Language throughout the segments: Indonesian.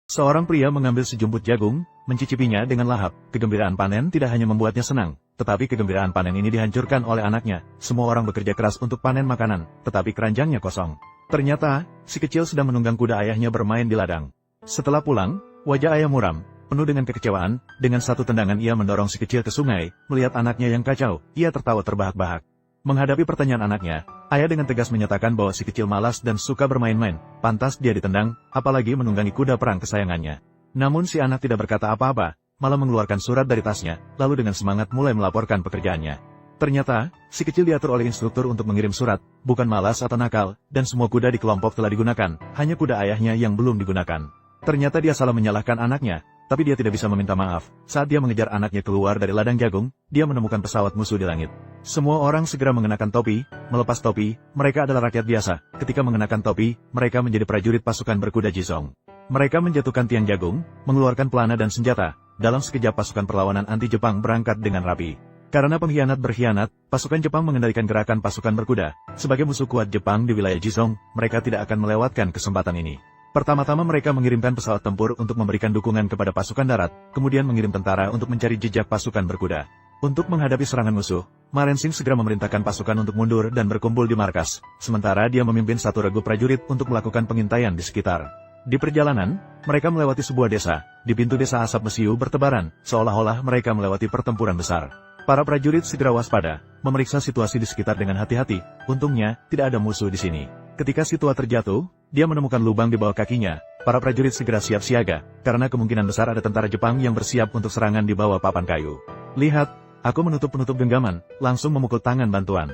Seorang pria mengambil sejumput jagung, mencicipinya dengan lahap. Kegembiraan panen tidak hanya membuatnya senang, tetapi kegembiraan panen ini dihancurkan oleh anaknya. Semua orang bekerja keras untuk panen makanan, tetapi keranjangnya kosong. Ternyata, si kecil sedang menunggang kuda ayahnya bermain di ladang. Setelah pulang, wajah ayah muram, penuh dengan kekecewaan. Dengan satu tendangan ia mendorong si kecil ke sungai. Melihat anaknya yang kacau, ia tertawa terbahak-bahak. Menghadapi pertanyaan anaknya, ayah dengan tegas menyatakan bahwa si kecil malas dan suka bermain-main. Pantas dia ditendang, apalagi menunggangi kuda perang kesayangannya. Namun si anak tidak berkata apa-apa, malah mengeluarkan surat dari tasnya, lalu dengan semangat mulai melaporkan pekerjaannya. Ternyata, si kecil diatur oleh instruktur untuk mengirim surat, bukan malas atau nakal, dan semua kuda di kelompok telah digunakan, hanya kuda ayahnya yang belum digunakan. Ternyata dia salah menyalahkan anaknya, tapi dia tidak bisa meminta maaf. Saat dia mengejar anaknya keluar dari ladang jagung, dia menemukan pesawat musuh di langit. Semua orang segera mengenakan topi, melepas topi, mereka adalah rakyat biasa. Ketika mengenakan topi, mereka menjadi prajurit pasukan berkuda Jizong. Mereka menjatuhkan tiang jagung, mengeluarkan pelana dan senjata. Dalam sekejap pasukan perlawanan anti-Jepang berangkat dengan rapi. Karena pengkhianat berkhianat, pasukan Jepang mengendalikan gerakan pasukan berkuda. Sebagai musuh kuat Jepang di wilayah Jizong, mereka tidak akan melewatkan kesempatan ini. Pertama-tama mereka mengirimkan pesawat tempur untuk memberikan dukungan kepada pasukan darat, kemudian mengirim tentara untuk mencari jejak pasukan berkuda. Untuk menghadapi serangan musuh, Ma Rensing segera memerintahkan pasukan untuk mundur dan berkumpul di markas, sementara dia memimpin satu regu prajurit untuk melakukan pengintaian di sekitar. Di perjalanan, mereka melewati sebuah desa. Di pintu desa asap mesiu bertebaran, seolah-olah mereka melewati pertempuran besar. Para prajurit segera waspada, memeriksa situasi di sekitar dengan hati-hati. Untungnya, tidak ada musuh di sini. Ketika si tua terjatuh, dia menemukan lubang di bawah kakinya. Para prajurit segera siap siaga, karena kemungkinan besar ada tentara Jepang yang bersiap untuk serangan di bawah papan kayu. Lihat, aku menutup-penutup genggaman, langsung memukul tangan bantuan.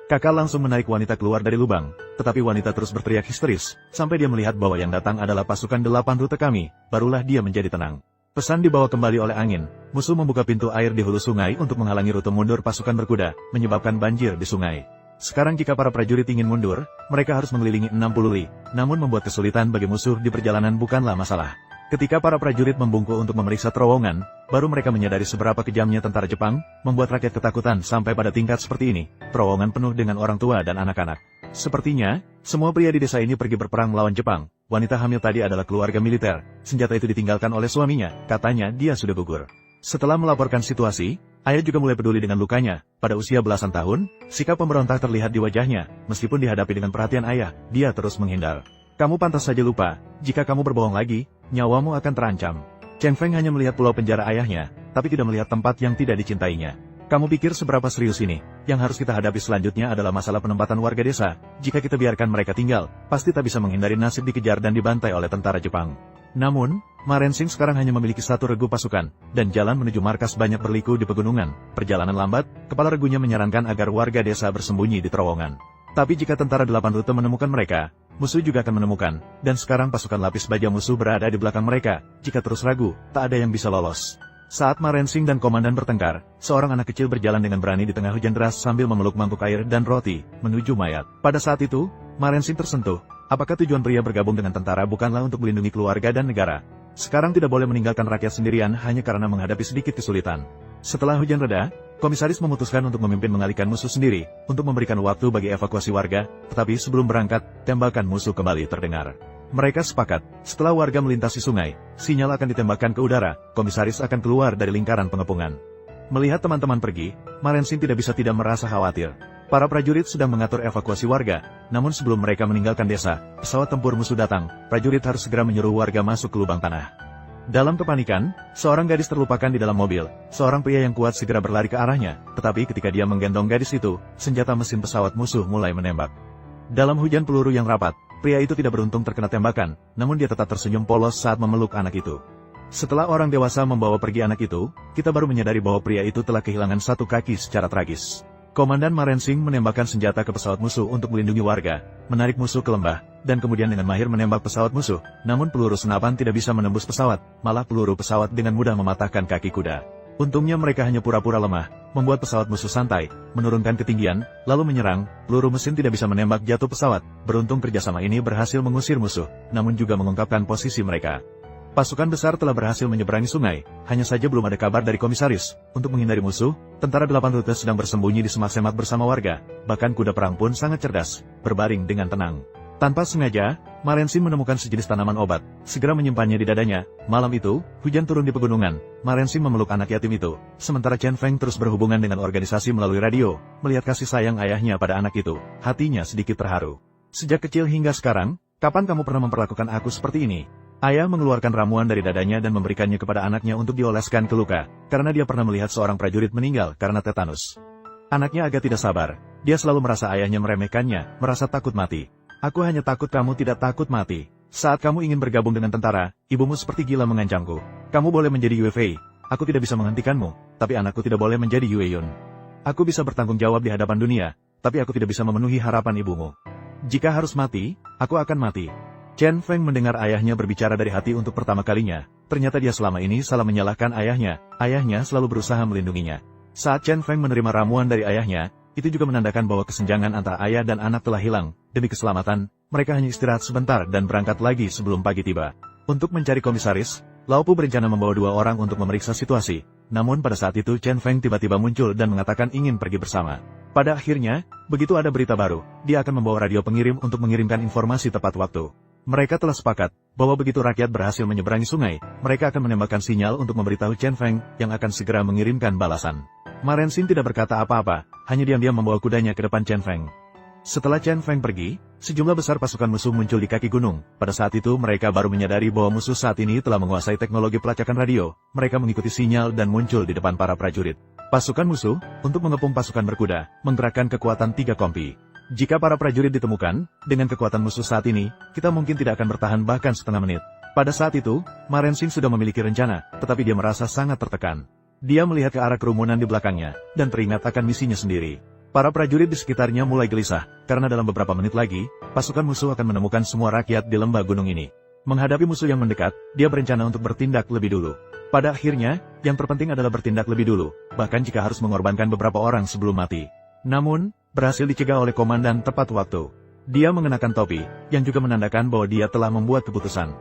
Kakak langsung menarik wanita keluar dari lubang, tetapi wanita terus berteriak histeris, sampai dia melihat bahwa yang datang adalah pasukan 8 rute kami, barulah dia menjadi tenang. Pesan dibawa kembali oleh angin, musuh membuka pintu air di hulu sungai untuk menghalangi rute mundur pasukan berkuda, menyebabkan banjir di sungai. Sekarang jika para prajurit ingin mundur, mereka harus mengelilingi 60 li, namun membuat kesulitan bagi musuh di perjalanan bukanlah masalah. Ketika para prajurit membungkuk untuk memeriksa terowongan, baru mereka menyadari seberapa kejamnya tentara Jepang, membuat rakyat ketakutan sampai pada tingkat seperti ini, terowongan penuh dengan orang tua dan anak-anak. Sepertinya, semua pria di desa ini pergi berperang melawan Jepang. Wanita hamil tadi adalah keluarga militer, senjata itu ditinggalkan oleh suaminya, katanya dia sudah gugur. Setelah melaporkan situasi, ayah juga mulai peduli dengan lukanya. Pada usia belasan tahun, sikap pemberontak terlihat di wajahnya, meskipun dihadapi dengan perhatian ayah, dia terus menghindar. Kamu pantas saja lupa, jika kamu berbohong lagi, nyawamu akan terancam. Cheng Feng hanya melihat pulau penjara ayahnya, tapi tidak melihat tempat yang tidak dicintainya. Kamu pikir seberapa serius ini? Yang harus kita hadapi selanjutnya adalah masalah penempatan warga desa. Jika kita biarkan mereka tinggal, pasti tak bisa menghindari nasib dikejar dan dibantai oleh tentara Jepang. Namun, Ma Rensing sekarang hanya memiliki satu regu pasukan, dan jalan menuju markas banyak berliku di pegunungan. Perjalanan lambat, kepala regunya menyarankan agar warga desa bersembunyi di terowongan. Tapi jika tentara 8 rute menemukan mereka, musuh juga akan menemukan, dan sekarang pasukan lapis baja musuh berada di belakang mereka. Jika terus ragu, tak ada yang bisa lolos. Saat Ma Rensing dan komandan bertengkar, seorang anak kecil berjalan dengan berani di tengah hujan deras sambil memeluk mangkuk air dan roti, menuju mayat. Pada saat itu, Ma Rensing tersentuh. Apakah tujuan pria bergabung dengan tentara bukanlah untuk melindungi keluarga dan negara? Sekarang tidak boleh meninggalkan rakyat sendirian hanya karena menghadapi sedikit kesulitan. Setelah hujan reda, komisaris memutuskan untuk memimpin mengalihkan musuh sendiri, untuk memberikan waktu bagi evakuasi warga, tetapi sebelum berangkat, tembakan musuh kembali terdengar. Mereka sepakat, setelah warga melintasi sungai, sinyal akan ditembakkan ke udara, komisaris akan keluar dari lingkaran pengepungan. Melihat teman-teman pergi, Ma Rensing tidak bisa tidak merasa khawatir. Para prajurit sedang mengatur evakuasi warga, namun sebelum mereka meninggalkan desa, pesawat tempur musuh datang, prajurit harus segera menyuruh warga masuk ke lubang tanah. Dalam kepanikan, seorang gadis terlupakan di dalam mobil, seorang pria yang kuat segera berlari ke arahnya, tetapi ketika dia menggendong gadis itu, senjata mesin pesawat musuh mulai menembak. Dalam hujan peluru yang rapat, pria itu tidak beruntung terkena tembakan, namun dia tetap tersenyum polos saat memeluk anak itu. Setelah orang dewasa membawa pergi anak itu, kita baru menyadari bahwa pria itu telah kehilangan satu kaki secara tragis. Komandan Ma Rensing menembakkan senjata ke pesawat musuh untuk melindungi warga, menarik musuh ke lembah, dan kemudian dengan mahir menembak pesawat musuh. Namun peluru senapan tidak bisa menembus pesawat, malah peluru pesawat dengan mudah mematahkan kaki kuda. Untungnya mereka hanya pura-pura lemah, membuat pesawat musuh santai, menurunkan ketinggian, lalu menyerang. Peluru mesin tidak bisa menembak jatuh pesawat. Beruntung kerjasama ini berhasil mengusir musuh, namun juga mengungkapkan posisi mereka. Pasukan besar telah berhasil menyeberangi sungai, hanya saja belum ada kabar dari komisaris. Untuk menghindari musuh, tentara 8 rute sedang bersembunyi di semak-semak bersama warga, bahkan kuda perang pun sangat cerdas, berbaring dengan tenang. Tanpa sengaja, Marensin menemukan sejenis tanaman obat, segera menyimpannya di dadanya. Malam itu, hujan turun di pegunungan. Marensin memeluk anak yatim itu, sementara Chen Feng terus berhubungan dengan organisasi melalui radio. Melihat kasih sayang ayahnya pada anak itu, hatinya sedikit terharu. Sejak kecil hingga sekarang, kapan kamu pernah memperlakukan aku seperti ini? Ayah mengeluarkan ramuan dari dadanya dan memberikannya kepada anaknya untuk dioleskan ke luka, karena dia pernah melihat seorang prajurit meninggal karena tetanus. Anaknya agak tidak sabar, dia selalu merasa ayahnya meremehkannya, merasa takut mati. Aku hanya takut kamu tidak takut mati. Saat kamu ingin bergabung dengan tentara, ibumu seperti gila mengancamku. Kamu boleh menjadi Yue Fei. Aku tidak bisa menghentikanmu, tapi anakku tidak boleh menjadi Yue Yun. Aku bisa bertanggung jawab di hadapan dunia, tapi aku tidak bisa memenuhi harapan ibumu. Jika harus mati, aku akan mati. Chen Feng mendengar ayahnya berbicara dari hati untuk pertama kalinya. Ternyata dia selama ini salah menyalahkan ayahnya. Ayahnya selalu berusaha melindunginya. Saat Chen Feng menerima ramuan dari ayahnya, itu juga menandakan bahwa kesenjangan antara ayah dan anak telah hilang. Demi keselamatan, mereka hanya istirahat sebentar dan berangkat lagi sebelum pagi tiba. Untuk mencari komisaris, Lao Pu berencana membawa 2 orang untuk memeriksa situasi. Namun pada saat itu Chen Feng tiba-tiba muncul dan mengatakan ingin pergi bersama. Pada akhirnya, begitu ada berita baru, dia akan membawa radio pengirim untuk mengirimkan informasi tepat waktu. Mereka telah sepakat bahwa begitu rakyat berhasil menyeberangi sungai, mereka akan menembakkan sinyal untuk memberitahu Chen Feng yang akan segera mengirimkan balasan. Marensin tidak berkata apa-apa, hanya diam-diam membawa kudanya ke depan Chen Feng. Setelah Chen Feng pergi, sejumlah besar pasukan musuh muncul di kaki gunung. Pada saat itu mereka baru menyadari bahwa musuh saat ini telah menguasai teknologi pelacakan radio. Mereka mengikuti sinyal dan muncul di depan para prajurit. Pasukan musuh, untuk mengepung pasukan berkuda, menggerakkan kekuatan 3 kompi. Jika para prajurit ditemukan, dengan kekuatan musuh saat ini, kita mungkin tidak akan bertahan bahkan setengah menit. Pada saat itu, Marensin sudah memiliki rencana, tetapi dia merasa sangat tertekan. Dia melihat ke arah kerumunan di belakangnya, dan teringat akan misinya sendiri. Para prajurit di sekitarnya mulai gelisah, karena dalam beberapa menit lagi, pasukan musuh akan menemukan semua rakyat di lembah gunung ini. Menghadapi musuh yang mendekat, dia berencana untuk bertindak lebih dulu. Pada akhirnya, yang terpenting adalah bertindak lebih dulu, bahkan jika harus mengorbankan beberapa orang sebelum mati. Namun, berhasil dicegah oleh komandan tepat waktu. Dia mengenakan topi, yang juga menandakan bahwa dia telah membuat keputusan.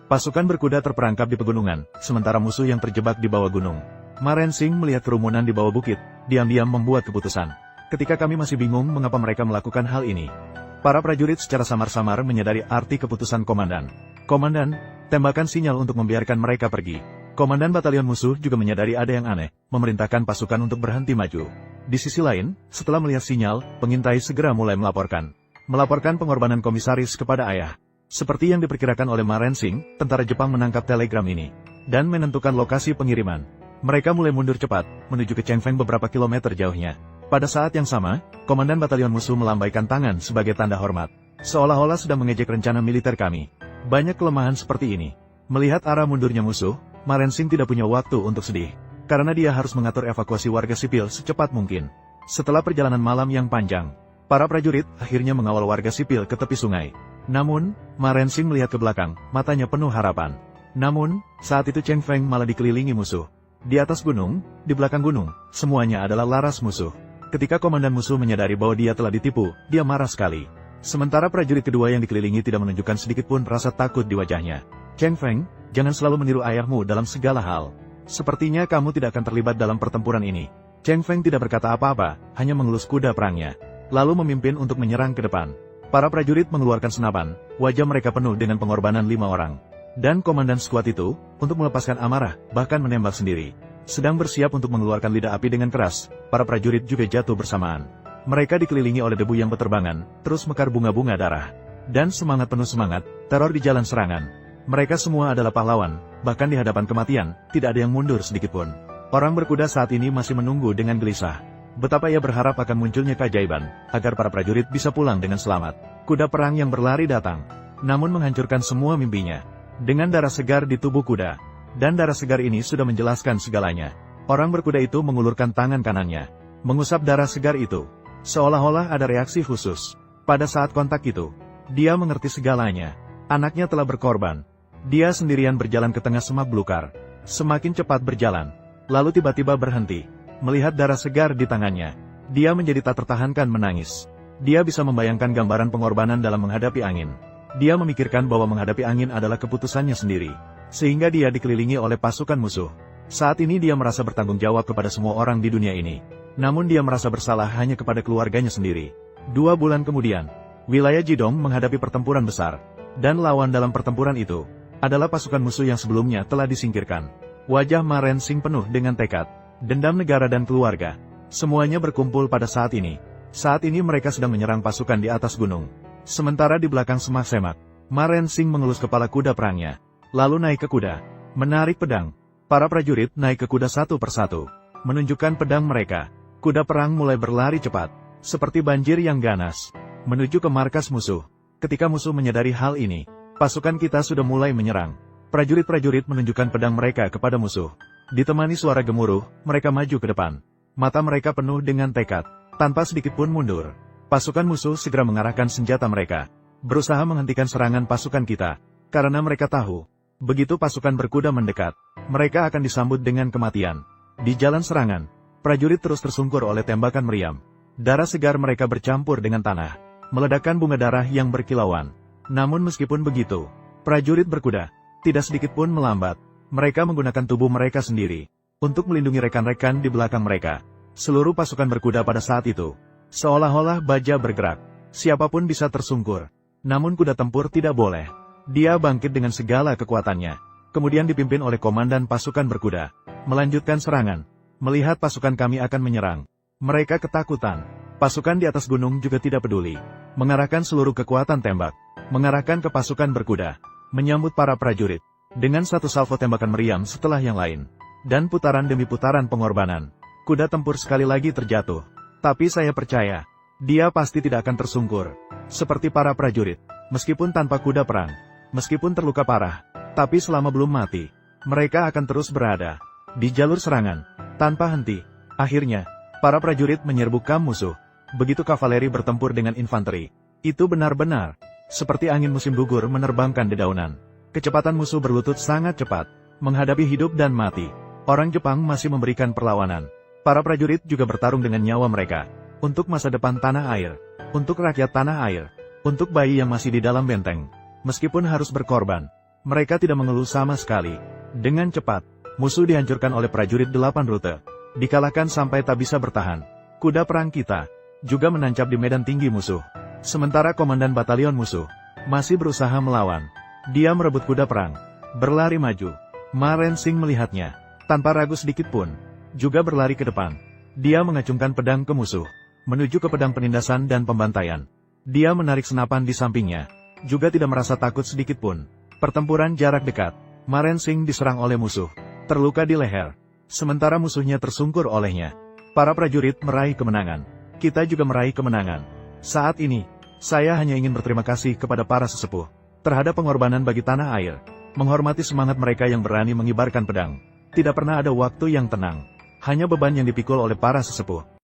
Pasukan berkuda terperangkap di pegunungan, sementara musuh yang terjebak di bawah gunung. Marensing melihat kerumunan di bawah bukit, diam-diam membuat keputusan. Ketika kami masih bingung mengapa mereka melakukan hal ini. Para prajurit secara samar-samar menyadari arti keputusan komandan. Komandan, tembakan sinyal untuk membiarkan mereka pergi. Komandan batalion musuh juga menyadari ada yang aneh, memerintahkan pasukan untuk berhenti maju. Di sisi lain, setelah melihat sinyal, pengintai segera mulai melaporkan. Melaporkan pengorbanan komisaris kepada ayah. Seperti yang diperkirakan oleh Marensing, tentara Jepang menangkap telegram ini. Dan menentukan lokasi pengiriman. Mereka mulai mundur cepat, menuju ke Chen Feng beberapa kilometer jauhnya. Pada saat yang sama, komandan batalion musuh melambaikan tangan sebagai tanda hormat. Seolah-olah sedang mengejek rencana militer kami. Banyak kelemahan seperti ini. Melihat arah mundurnya musuh, Marensing tidak punya waktu untuk sedih. Karena dia harus mengatur evakuasi warga sipil secepat mungkin. Setelah perjalanan malam yang panjang, para prajurit akhirnya mengawal warga sipil ke tepi sungai. Namun, Marensing melihat ke belakang, matanya penuh harapan. Namun, saat itu Chen Feng malah dikelilingi musuh. Di atas gunung, di belakang gunung, semuanya adalah laras musuh. Ketika komandan musuh menyadari bahwa dia telah ditipu, dia marah sekali. Sementara prajurit kedua yang dikelilingi tidak menunjukkan sedikitpun rasa takut di wajahnya. Chen Feng, jangan selalu meniru ayahmu dalam segala hal. Sepertinya kamu tidak akan terlibat dalam pertempuran ini. Chen Feng tidak berkata apa-apa, hanya mengelus kuda perangnya. Lalu memimpin untuk menyerang ke depan. Para prajurit mengeluarkan senapan, wajah mereka penuh dengan pengorbanan 5 orang. Dan komandan skuad itu, untuk melepaskan amarah, bahkan menembak sendiri. Sedang bersiap untuk mengeluarkan lidah api dengan keras, para prajurit juga jatuh bersamaan. Mereka dikelilingi oleh debu yang berterbangan, terus mekar bunga-bunga darah. Dan semangat penuh semangat, teror di jalan serangan. Mereka semua adalah pahlawan, bahkan di hadapan kematian, tidak ada yang mundur sedikitpun. Orang berkuda saat ini masih menunggu dengan gelisah. Betapa ia berharap akan munculnya keajaiban, agar para prajurit bisa pulang dengan selamat. Kuda perang yang berlari datang, namun menghancurkan semua mimpinya. Dengan darah segar di tubuh kuda. Dan darah segar ini sudah menjelaskan segalanya. Orang berkuda itu mengulurkan tangan kanannya, mengusap darah segar itu. Seolah-olah ada reaksi khusus. Pada saat kontak itu, dia mengerti segalanya. Anaknya telah berkorban. Dia sendirian berjalan ke tengah semak belukar. Semakin cepat berjalan. Lalu tiba-tiba berhenti. Melihat darah segar di tangannya. Dia menjadi tak tertahankan menangis. Dia bisa membayangkan gambaran pengorbanan dalam menghadapi angin. Dia memikirkan bahwa menghadapi angin adalah keputusannya sendiri. Sehingga dia dikelilingi oleh pasukan musuh. Saat ini dia merasa bertanggung jawab kepada semua orang di dunia ini. Namun dia merasa bersalah hanya kepada keluarganya sendiri. 2 bulan kemudian, wilayah Jidong menghadapi pertempuran besar. Dan lawan dalam pertempuran itu adalah pasukan musuh yang sebelumnya telah disingkirkan. Wajah Ma Rensing penuh dengan tekad, dendam negara dan keluarga. Semuanya berkumpul pada saat ini. Saat ini mereka sedang menyerang pasukan di atas gunung. Sementara di belakang semak-semak, Ma Rensing mengelus kepala kuda perangnya, lalu naik ke kuda, menarik pedang. Para prajurit naik ke kuda satu persatu, menunjukkan pedang mereka. Kuda perang mulai berlari cepat, seperti banjir yang ganas, menuju ke markas musuh. Ketika musuh menyadari hal ini, pasukan kita sudah mulai menyerang. Prajurit-prajurit menunjukkan pedang mereka kepada musuh. Ditemani suara gemuruh, mereka maju ke depan. Mata mereka penuh dengan tekad, tanpa sedikit pun mundur. Pasukan musuh segera mengarahkan senjata mereka, berusaha menghentikan serangan pasukan kita, karena mereka tahu, begitu pasukan berkuda mendekat, mereka akan disambut dengan kematian. Di jalan serangan, prajurit terus tersungkur oleh tembakan meriam. Darah segar mereka bercampur dengan tanah, meledakkan bunga darah yang berkilauan. Namun meskipun begitu, prajurit berkuda tidak sedikit pun melambat. Mereka menggunakan tubuh mereka sendiri untuk melindungi rekan-rekan di belakang mereka. Seluruh pasukan berkuda pada saat itu seolah-olah baja bergerak. Siapapun bisa tersungkur, namun kuda tempur tidak boleh. Dia bangkit dengan segala kekuatannya, kemudian dipimpin oleh komandan pasukan berkuda, melanjutkan serangan. Melihat pasukan kami akan menyerang, mereka ketakutan. Pasukan di atas gunung juga tidak peduli, mengarahkan seluruh kekuatan tembak, mengarahkan ke pasukan berkuda, menyambut para prajurit, dengan satu salvo tembakan meriam setelah yang lain. Dan putaran demi putaran pengorbanan, kuda tempur sekali lagi terjatuh. Tapi saya percaya, dia pasti tidak akan tersungkur, seperti para prajurit, meskipun tanpa kuda perang. Meskipun terluka parah, tapi selama belum mati, mereka akan terus berada di jalur serangan, tanpa henti. Akhirnya, para prajurit menyerbu kamp musuh. Begitu kavaleri bertempur dengan infanteri, itu benar-benar seperti angin musim gugur menerbangkan dedaunan. Kecepatan musuh berlutut sangat cepat, menghadapi hidup dan mati. Orang Jepang masih memberikan perlawanan. Para prajurit juga bertarung dengan nyawa mereka, untuk masa depan tanah air, untuk rakyat tanah air, untuk bayi yang masih di dalam benteng. Meskipun harus berkorban, mereka tidak mengeluh sama sekali. Dengan cepat, musuh dihancurkan oleh prajurit 8 rute, dikalahkan sampai tak bisa bertahan. Kuda perang kita juga menancap di medan tinggi musuh. Sementara komandan batalion musuh masih berusaha melawan. Dia merebut kuda perang, berlari maju. Ma Rensing melihatnya, tanpa ragu sedikit pun, juga berlari ke depan. Dia mengacungkan pedang ke musuh, menuju ke pedang penindasan dan pembantaian. Dia menarik senapan di sampingnya, juga tidak merasa takut sedikit pun. Pertempuran jarak dekat, Ma Rensing diserang oleh musuh, terluka di leher, sementara musuhnya tersungkur olehnya. Para prajurit meraih kemenangan. Kita juga meraih kemenangan. Saat ini, saya hanya ingin berterima kasih kepada para sesepuh, terhadap pengorbanan bagi tanah air, menghormati semangat mereka yang berani mengibarkan pedang. Tidak pernah ada waktu yang tenang, hanya beban yang dipikul oleh para sesepuh.